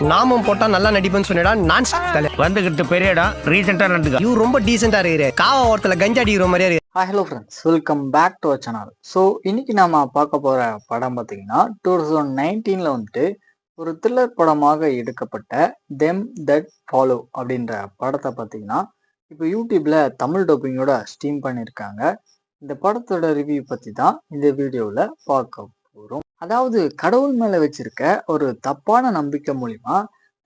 நாமும் போட்டா நல்லா நடிப்பேன்னு சொன்னடா. நான் வந்துகிட்டு பெரிய இடம் ரீசெண்டா நடந்துக்க. இவ ரொம்ப டீசெண்டா இருக்கிற காவா ஓரத்துல கஞ்சா அடிக்கிற மாதிரியா இருக்கு. Hello friends, welcome back to our channel. So இன்னைக்கு நாம பார்க்க போற படம் பார்த்தீங்கன்னா 2019ல வந்துட்டு ஒரு த்ரில்லர் படமாக எடுக்கப்பட்ட தெம் தட் ஃபாலோ அப்படின்ற படத்தை பார்த்தீங்கன்னா இப்போ யூடியூப்ல தமிழ் டப்பிங்கோட ஸ்ட்ரீம் பண்ணியிருக்காங்க. இந்த படத்தோட ரிவ்யூ பத்தி தான் இந்த வீடியோவில் பார்க்க போகிறோம். அதாவது கடவுள் மேலே வச்சிருக்க ஒரு தப்பான நம்பிக்கை மூலிமா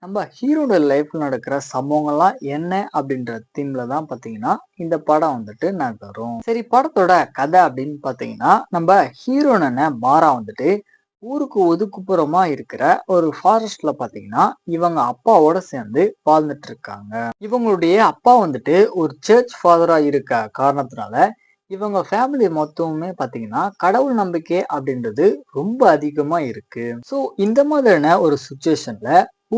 நம்ம ஹீரோட லைஃப்ல நடக்கிற சம்பவங்கள்லாம் என்ன அப்படின்ற தீம்ல தான் பாத்தீங்கன்னா இந்த படம் வந்துட்டு நகரும். சரி, படத்தோட கதை அப்படின்னு பாத்தீங்கன்னா நம்ம ஹீரோனை மாறா வந்துட்டு ஊருக்கு ஒதுக்குப்புறமா இருக்கிற ஒரு ஃபாரஸ்ட்ல பாத்தீங்கன்னா இவங்க அப்பாவோட சேர்ந்து வாழ்ந்துட்டு இருக்காங்க. இவங்களுடைய அப்பா வந்துட்டு ஒரு சர்ச் ஃபாதரா இருக்க காரணத்தினால இவங்க ஃபேமிலி மொத்தமுமே பாத்தீங்கன்னா கடவுள் நம்பிக்கை அப்படின்றது ரொம்ப அதிகமா இருக்கு. ஸோ இந்த மாதிரியான ஒரு சுச்சுவேஷன்ல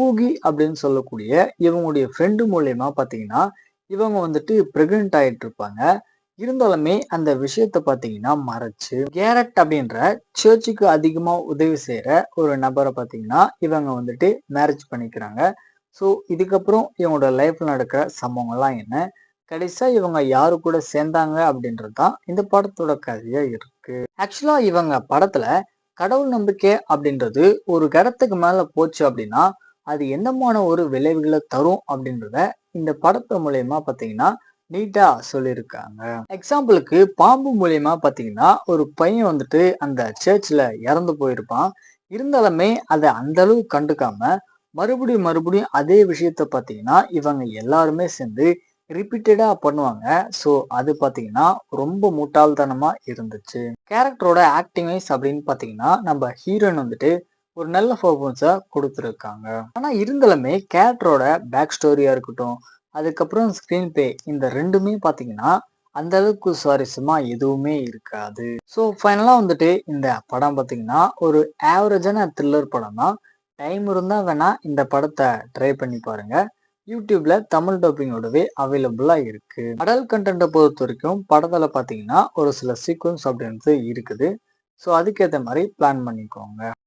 ஊகி அப்படின்னு சொல்லக்கூடிய இவங்களுடைய ஃப்ரெண்டு மூலியமா பாத்தீங்கன்னா இவங்க வந்துட்டு பிரெக்னென்ட் ஆயிட்டு இருப்பாங்க. இருந்தாலுமே அந்த விஷயத்த பாத்தீங்கன்னா மறைச்சு கேரட் அப்படின்ற சர்ச்சுக்கு அதிகமா உதவி செய்யற ஒரு நபரை பாத்தீங்கன்னா இவங்க வந்துட்டு மேரேஜ் பண்ணிக்கிறாங்க. ஸோ இதுக்கப்புறம் இவங்களோட லைஃப்ல நடக்கிற சம்பவங்கள்லாம் என்ன, கடைசியா இவங்க யாரு கூட சேர்ந்தாங்க அப்படின்றது தான் இந்த படத்தோட கதையா இருக்கு. ஆக்சுவலா இவங்க படத்துல கடவுள் நம்பிக்கை அப்படின்றது ஒரு இடத்துக்கு மேல போச்சு அப்படின்னா அது என்னமான ஒரு விளைவுகளை தரும் அப்படின்றத இந்த படத்து மூலயமா பாத்தீங்கன்னா நீட்டா சொல்லியிருக்காங்க. எக்ஸாம்பிளுக்கு பாம்பு மூலியமா பாத்தீங்கன்னா ஒரு பையன் வந்துட்டு அந்த சர்ச்ல இறந்து போயிருப்பான். இருந்தாலுமே அதை அந்த அளவு கண்டுக்காம மறுபடியும் அதே விஷயத்த பாத்தீங்கன்னா இவங்க எல்லாருமே சேர்ந்து ரிப்பீட்டடா பண்ணுவாங்க. ஸோ அது பாத்தீங்கன்னா ரொம்ப முட்டாள்தனமா இருந்துச்சு. கேரக்டரோட ஆக்டிங் வைஸ் அப்படின்னு பாத்தீங்கன்னா நம்ம ஹீரோயின் வந்துட்டு ஒரு நல்ல பர்ஃபார்மன்ஸா கொடுத்துருக்காங்க. ஆனா இருந்தாலுமே கேரக்டரோட பேக் ஸ்டோரியா இருக்கட்டும், அதுக்கப்புறம் ஸ்கிரீன் பிளே, இந்த ரெண்டுமே பாத்தீங்கன்னா அந்த அளவுக்கு சுவாரஸ்யமா எதுவுமே இருக்காது. ஸோ ஃபைனலா வந்துட்டு இந்த படம் பாத்தீங்கன்னா ஒரு ஆவரேஜான த்ரில்லர் படம் தான். டைம் இருந்தா வேணா இந்த படத்தை ட்ரை பண்ணி பாருங்க. யூடியூப்ல தமிழ் டப்பிங்கோடவே அவைலபிளா இருக்கு. அடல்ட் கண்டென்ட்டை பொறுத்த வரைக்கும் படத்துல பாத்தீங்கன்னா ஒரு சில சீக்வன்ஸ் அப்படின்றது இருக்குது. ஸோ அதுக்கேற்ற மாதிரி பிளான் பண்ணிக்கோங்க.